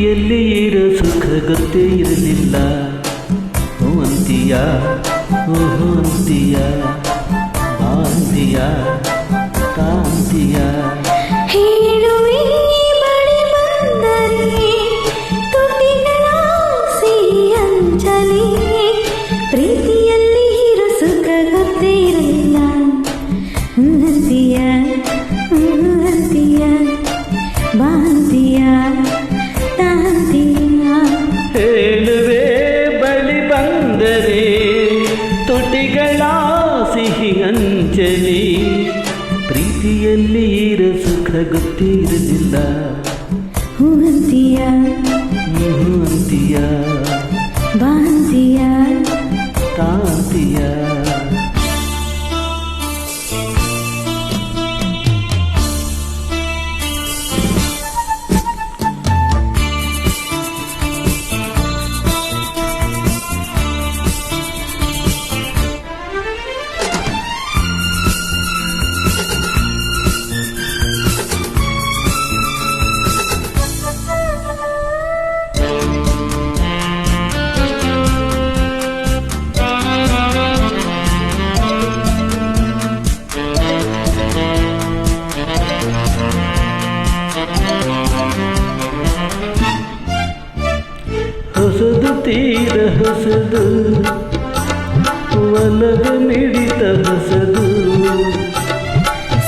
ಪ್ರೀತಿಯಲ್ಲಿ ಇರೋ ಸುಖ ಗೊತ್ತೇ ಇರಲಿಲ್ಲ. ಹೂ ಅಂತೀಯ, ಓಹೋ ಅಂತೀಯ, ಬಾಂತೀಯ, ಕಾಂತೀಯ. ಹೇಳುವೆ ಬಳಿ ಬಂದರೆ ತುಟಿಗಳ ಸಿಹಿ ಅಂಚಲಿ. ಪ್ರೀತಿಯಲ್ಲಿ ಇರೋ ಸುಖ ಗೊತ್ತೇ ಇರಲಿಲ್ಲ. ಅಂತೀಯ, ಅಂತೀಯ, ಬಾಂತೀಯ, ತಾಂತೀಯ. ಹೇಳುವೆ ಬಳಿ ಬಂದರೆ ತುಟಿಗಳ ಸಿಹಿ ಅಂಚಲಿ. ಪ್ರೀತಿಯಲ್ಲಿ ಇರೋ ಸುಖ ಗೊತ್ತೇ ಇರಲಿಲ್ಲ. ಹೂ ಅಂತೀಯ, ಹೂ ಅಂತೀಯ, ಬಾಂತೀಯ, ಕಾಂತೀಯ. ಹೊಸದು ತೀರ ಹೊಸದು, ಒಲವ ಮಿಡಿತ ಹೊಸದು.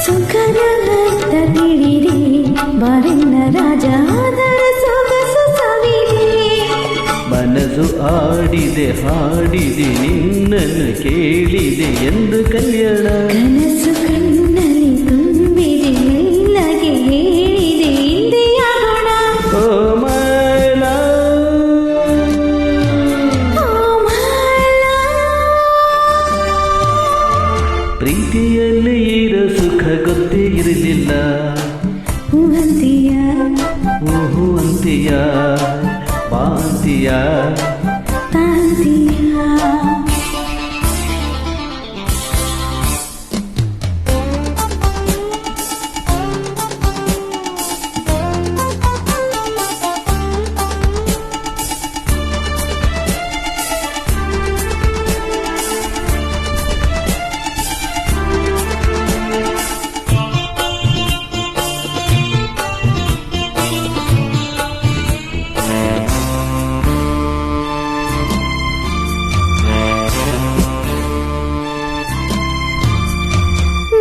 ಸುಖದ ಅರ್ಥ ತಿಳಿದೆ ಬಾರಿನ ರಾಜ ಅದರ ಸೊಗಸು ಸವಿದೆ. ಮನಸ್ಸು ಆಡಿದೆ ಹಾಡಿದೆ ನಿನ್ನನ್ನು ಕೇಳಿದೆ ಎಂದು ಕಲ್ಯಾಣ. ಕನಸು ಕಣ್ಣಲ್ಲಿ ತುಂಬಿದೆ ಮೆಲ್ಲಗೆ ಹೇಳಿದೆ ಇಂದಿಯ ಗುಣ. ಓ ಮೈಲ, ಪ್ರೀತಿಯಲ್ಲಿ ಇರೋ ಸುಖ ಗೊತ್ತೇ ಇರಲಿಲ್ಲ. ಹೂ ಅಂತೀಯ, ಓಹೋ ಅಂತೀಯ, ಬಾಂತೀಯ, ತಾಂತೀಯ.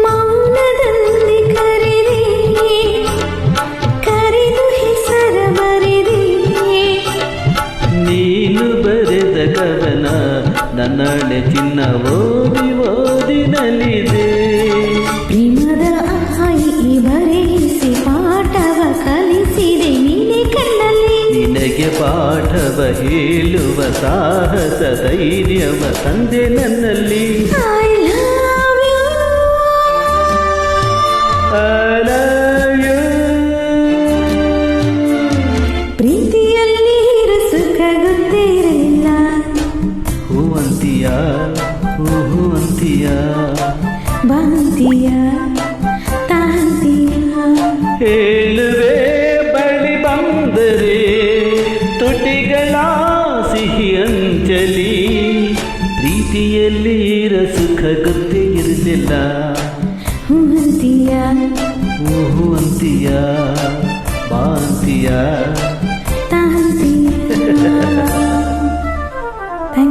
ಮೌನದಲ್ಲಿ ಕರೆದೆ ಕರೆದು ಹೆಸರ ಬರೆದೆ. ನೀನು ಬರೆದ ಕವನ ನನ್ನಳೆ ಚಿನ್ನ ಓದಿ ಓದಿನಲ್ಲಿದೆ. ಪ್ರೇಮದ ಆಯಿ ಬರೆಸಿ ಪಾಠವ ಕಲಿಸಿದೆ ನೀನೆ ಕಣ್ಣಲ್ಲಿ. ನಿನಗೆ ಪಾಠವ ಹೇಳುವ ಸಾಹಸ ಧೈರ್ಯವ ತಂದೆ ನನ್ನಲ್ಲಿ. I love you. I love you. ಪ್ರೀತಿಯಲ್ಲಿ ಇರೋ ಸುಖ ಗೊತ್ತೇ ಇರಲಿಲ್ಲ. ಹೂ ಅಂತೀಯ, ಹೂ ಅಂತೀಯ, ಬಾಂತೀಯ, ತಾಂತೀಯ. ಹೇಳುವೆ ಬಳಿ ಬಂದರೆ ತುಟಿಗಳ ಸಿಹಿ ಅಂಚಲಿ. ಪ್ರೀತಿಯಲ್ಲಿ ಇರೋ ಸುಖ ಗೊತ್ತೇ ಇರಲಿಲ್ಲ. ಹೂ ಅಂತೀಯ, ಹೂ ಅಂತೀಯ, ಬಾಂತೀಯ,